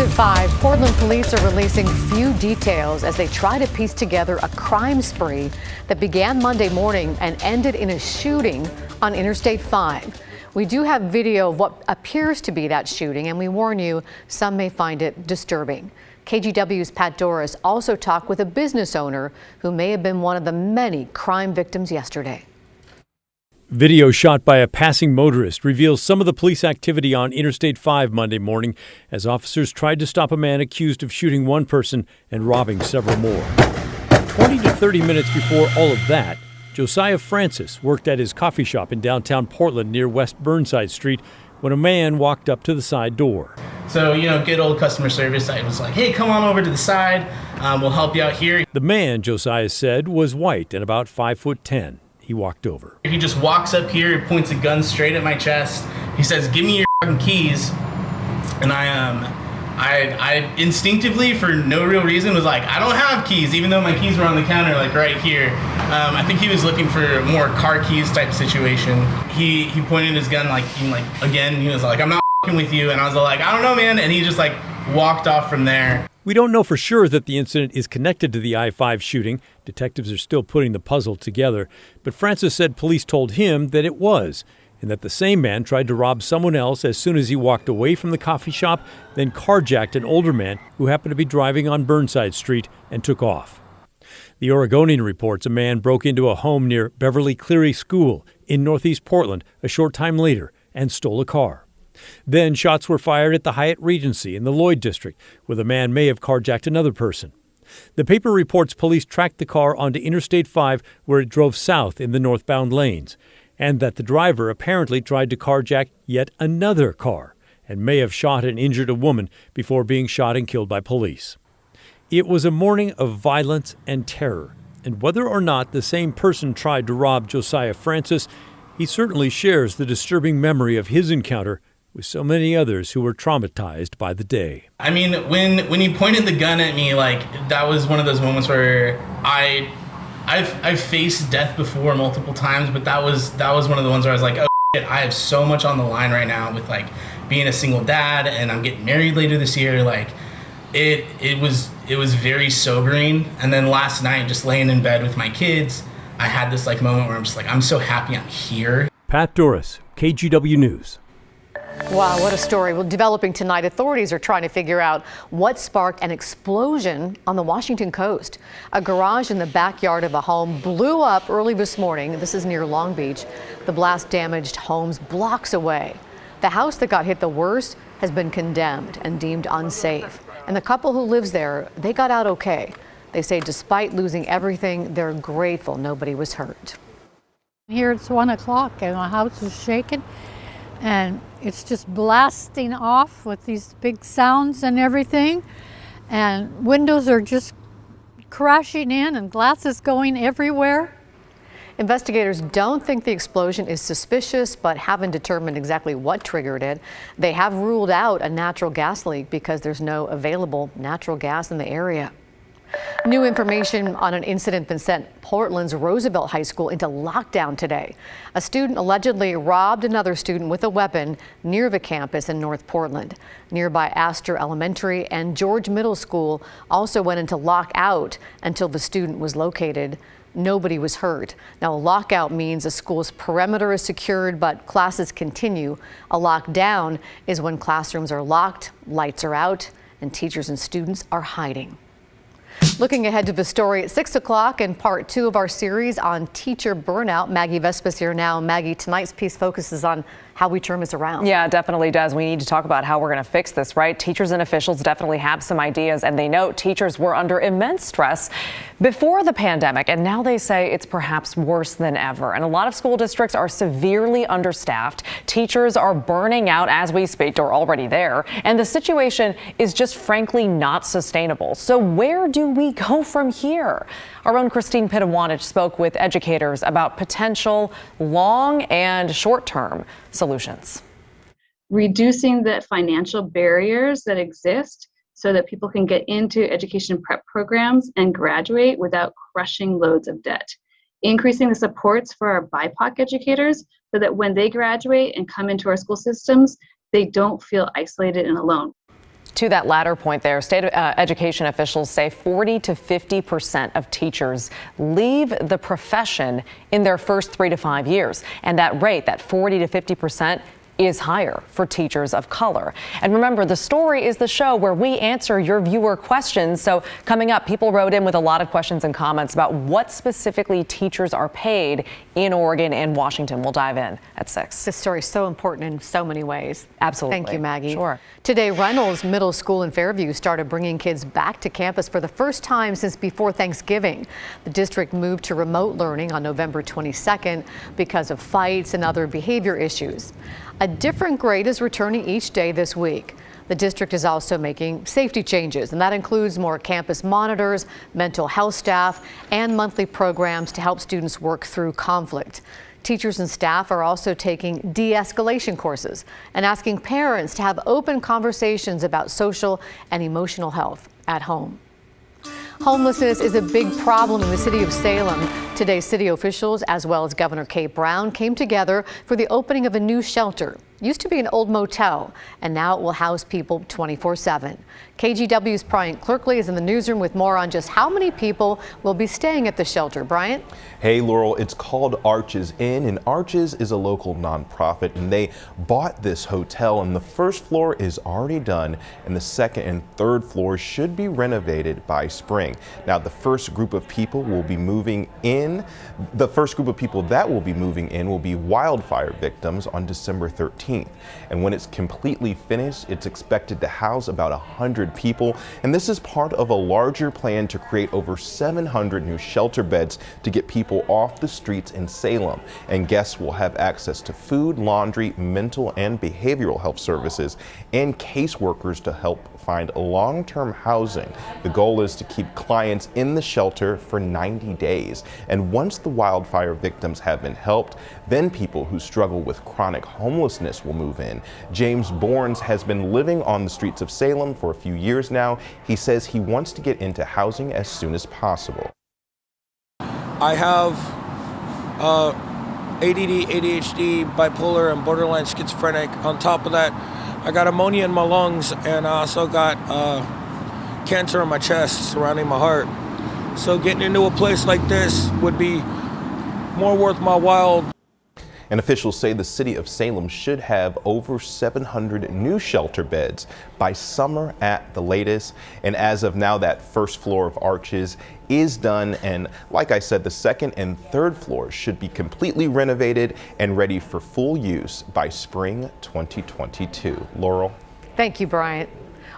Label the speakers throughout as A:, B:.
A: Next at 5, Portland police are releasing few details as they try to piece together a crime spree that began Monday morning and ended in a shooting on Interstate 5. We do have video of what appears to be that shooting, and we warn you, some may find it disturbing. KGW's Pat Doris also talked with a business owner who may have been one of the many crime victims yesterday.
B: Video shot by a passing motorist reveals some of the police activity on Interstate 5 Monday morning as officers tried to stop a man accused of shooting one person and robbing several more. 20 to 30 minutes before all of that, Josiah Francis worked at his coffee shop in downtown Portland near West Burnside Street when a man walked up to the side door.
C: So, good old customer service. I was like, hey, come on over to the side. We'll help you out here.
B: The man, Josiah said, was white and about 5'10". He walked over.
C: He just walks up here, points a gun straight at my chest. He says, give me your fucking keys. And I instinctively, for no real reason, was like, I don't have keys, even though my keys were on the counter, like right here. I think he was looking for more car keys type situation. He pointed his gun again, he was like, I'm not fucking with you. And I was like, I don't know, man. And he just walked off from there.
B: We don't know for sure that the incident is connected to the I-5 shooting. Detectives are still putting the puzzle together. But Francis said police told him that it was, and that the same man tried to rob someone else as soon as he walked away from the coffee shop, then carjacked an older man who happened to be driving on Burnside Street and took off. The Oregonian reports a man broke into a home near Beverly Cleary School in northeast Portland a short time later and stole a car. Then shots were fired at the Hyatt Regency in the Lloyd district, where the man may have carjacked another person. The paper reports police tracked the car onto Interstate 5 where it drove south in the northbound lanes, and that the driver apparently tried to carjack yet another car and may have shot and injured a woman before being shot and killed by police. It was a morning of violence and terror, and whether or not the same person tried to rob Josiah Francis, he certainly shares the disturbing memory of his encounter with so many others who were traumatized by the day.
C: I mean, when he pointed the gun at me, that was one of those moments where I've faced death before multiple times, but that was one of the ones where I was like, oh shit, I have so much on the line right now with being a single dad, and I'm getting married later this year. It was very sobering. And then last night, just laying in bed with my kids, I had this moment where I'm just I'm so happy I'm here.
B: Pat Doris, KGW News.
A: Wow, what a story. Well, developing tonight, authorities are trying to figure out what sparked an explosion on the Washington coast. A garage in the backyard of a home blew up early this morning. This is near Long Beach. The blast damaged homes blocks away. The house that got hit the worst has been condemned and deemed unsafe. And the couple who lives there, they got out okay. They say despite losing everything, they're grateful nobody was hurt.
D: Here it's 1 o'clock and my house is shaking. And it's just blasting off with these big sounds and everything. And windows are just crashing in and glass is going everywhere.
A: Investigators don't think the explosion is suspicious, but haven't determined exactly what triggered it. They have ruled out a natural gas leak because there's no available natural gas in the area. New information on an incident that sent Portland's Roosevelt High School into lockdown today. A student allegedly robbed another student with a weapon near the campus in North Portland. Nearby Astor Elementary and George Middle School also went into lockout until the student was located. Nobody was hurt. Now, a lockout means a school's perimeter is secured, but classes continue. A lockdown is when classrooms are locked, lights are out, and teachers and students are hiding. Looking ahead to the story at 6 o'clock in part 2 of our series on teacher burnout. Maggie Vespa's here now. Maggie, tonight's piece focuses on how we turn this around.
E: Yeah, it definitely does. We need to talk about how we're going to fix this, right? Teachers and officials definitely have some ideas, and they note teachers were under immense stress before the pandemic, and now they say it's perhaps worse than ever. And a lot of school districts are severely understaffed. Teachers are burning out as we speak, or already there, and the situation is just frankly not sustainable. So where do we go from here? Our own Christine Pitawanich spoke with educators about potential long and short-term solutions.
F: Reducing the financial barriers that exist so that people can get into education prep programs and graduate without crushing loads of debt. Increasing the supports for our BIPOC educators so that when they graduate and come into our school systems, they don't feel isolated and alone.
E: To that latter point there, state education officials say 40 to 50% of teachers leave the profession in their first 3 to 5 years. And that rate, that 40 to 50%, is higher for teachers of color. And remember, The Story is the show where we answer your viewer questions. So coming up, people wrote in with a lot of questions and comments about what specifically teachers are paid in Oregon and Washington. We'll dive in at 6.
A: This story is so important in so many ways.
E: Absolutely.
A: Thank you, Maggie.
E: Sure.
A: Today, Reynolds Middle School in Fairview started bringing kids back to campus for the first time since before Thanksgiving. The district moved to remote learning on November 22nd because of fights and other behavior issues. A different grade is returning each day this week. The district is also making safety changes, and that includes more campus monitors, mental health staff, and monthly programs to help students work through conflict. Teachers and staff are also taking de-escalation courses and asking parents to have open conversations about social and emotional health at home. Homelessness is a big problem in the city of Salem. Today, city officials, as well as Governor Kate Brown, came together for the opening of a new shelter. Used to be an old motel, and now it will house people 24/7. KGW's Bryant Clerkley is in the newsroom with more on just how many people will be staying at the shelter. Bryant?
G: Hey, Laurel, it's called Arches Inn, and Arches is a local nonprofit, and they bought this hotel, and the first floor is already done, and the second and third floors should be renovated by spring. Now, the first group of people will be moving in. The first group of people that will be moving in will be wildfire victims on December 13th. And when it's completely finished, it's expected to house about 100 people. And this is part of a larger plan to create over 700 new shelter beds to get people off the streets in Salem. And guests will have access to food, laundry, mental and behavioral health services, and caseworkers to help find long-term housing. The goal is to keep clients in the shelter for 90 days. And once the wildfire victims have been helped, then people who struggle with chronic homelessness will move in. James Bournes has been living on the streets of Salem for a few years now. He says he wants to get into housing as soon as possible.
H: I have ADD, ADHD, bipolar, and borderline schizophrenic. On top of that, I got ammonia in my lungs, and I also got cancer in my chest surrounding my heart. So getting into a place like this would be more worth my while.
G: And officials say the city of Salem should have over 700 new shelter beds by summer at the latest. And as of now, that first floor of Arches is done. And like I said, the second and third floors should be completely renovated and ready for full use by spring 2022. Laurel.
A: Thank you, Bryant.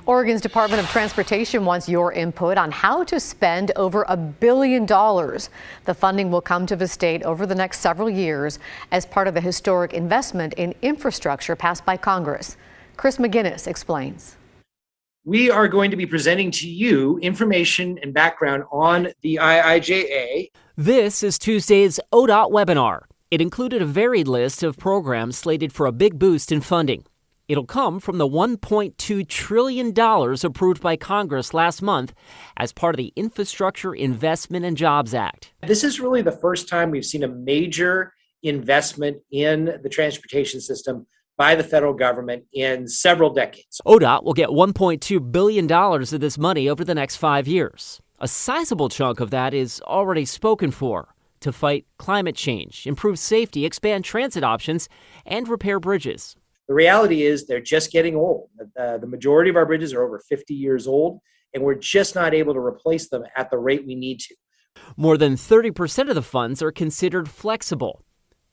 A: Oregon's Department of Transportation wants your input on how to spend over $1 billion. The funding will come to the state over the next several years as part of the historic investment in infrastructure passed by Congress. Chris McGinnis explains.
I: We are going to be presenting to you information and background on the IIJA.
J: This is Tuesday's ODOT webinar. It included a varied list of programs slated for a big boost in funding. It'll come from the $1.2 trillion approved by Congress last month as part of the Infrastructure Investment and Jobs Act.
I: This is really the first time we've seen a major investment in the transportation system by the federal government in several decades.
J: ODOT will get $1.2 billion of this money over the next 5 years. A sizable chunk of that is already spoken for to fight climate change, improve safety, expand transit options, and repair bridges.
I: The reality is they're just getting old. The majority of our bridges are over 50 years old, and we're just not able to replace them at the rate we need to.
J: More than 30% of the funds are considered flexible.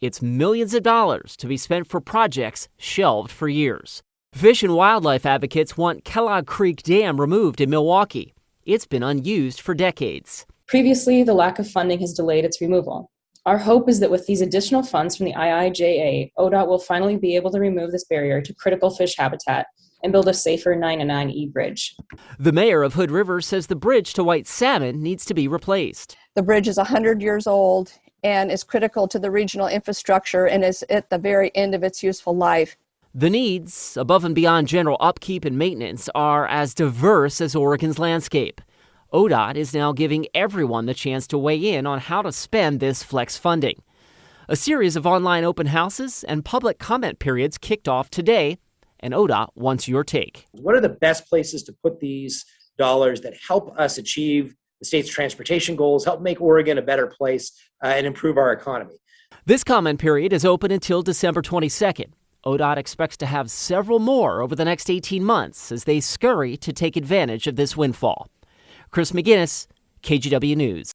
J: It's millions of dollars to be spent for projects shelved for years. Fish and wildlife advocates want Kellogg Creek Dam removed in Milwaukee. It's been unused for decades.
K: Previously, the lack of funding has delayed its removal. Our hope is that with these additional funds from the IIJA, ODOT will finally be able to remove this barrier to critical fish habitat and build a safer 9-9E bridge.
J: The mayor of Hood River says the bridge to white salmon needs to be replaced.
L: The bridge is 100 years old and is critical to the regional infrastructure and is at the very end of its useful life.
J: The needs, above and beyond general upkeep and maintenance, are as diverse as Oregon's landscape. ODOT is now giving everyone the chance to weigh in on how to spend this flex funding. A series of online open houses and public comment periods kicked off today and ODOT wants your take.
I: What are the best places to put these dollars that help us achieve the state's transportation goals, help make Oregon a better place, and improve our economy?
J: This comment period is open until December 22nd. ODOT expects to have several more over the next 18 months as they scurry to take advantage of this windfall. Chris McGinnis, KGW News.